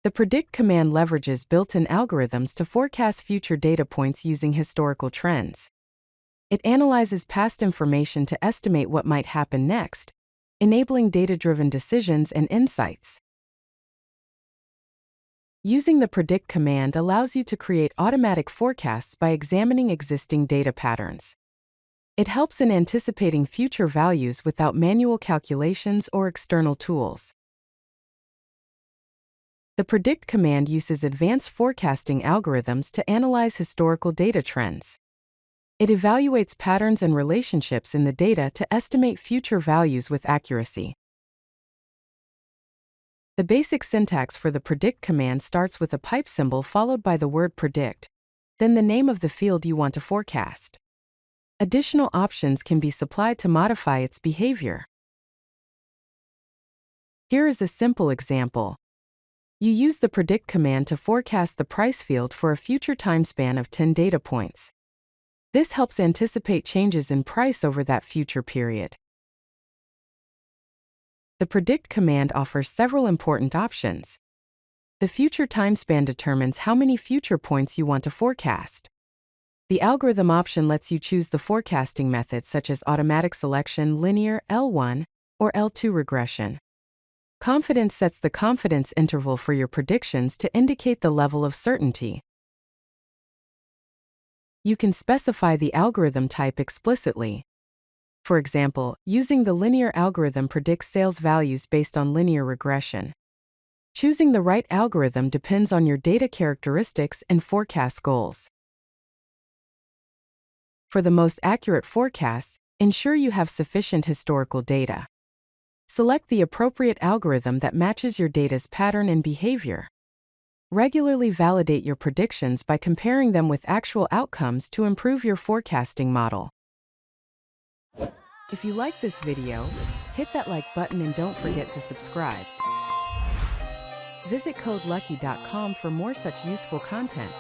The predict command leverages built-in algorithms to forecast future data points using historical trends. It analyzes past information to estimate what might happen next, enabling data-driven decisions and insights. Using the predict command allows you to create automatic forecasts by examining existing data patterns. It helps in anticipating future values without manual calculations or external tools. The predict command uses advanced forecasting algorithms to analyze historical data trends. It evaluates patterns and relationships in the data to estimate future values with accuracy. The basic syntax for the predict command starts with a pipe symbol followed by the word predict, then the name of the field you want to forecast. Additional options can be supplied to modify its behavior. Here is a simple example. You use the predict command to forecast the price field for a future time span of 10 data points. This helps anticipate changes in price over that future period. The predict command offers several important options. The future time span determines how many future points you want to forecast. The algorithm option lets you choose the forecasting method such as automatic selection, linear, L1, or L2 regression. Confidence sets the confidence interval for your predictions to indicate the level of certainty. You can specify the algorithm type explicitly. For example, using the linear algorithm predicts sales values based on linear regression. Choosing the right algorithm depends on your data characteristics and forecast goals. For the most accurate forecasts, ensure you have sufficient historical data. Select the appropriate algorithm that matches your data's pattern and behavior. Regularly validate your predictions by comparing them with actual outcomes to improve your forecasting model. If you like this video, hit that like button and don't forget to subscribe. Visit CodeLucky.com for more such useful content.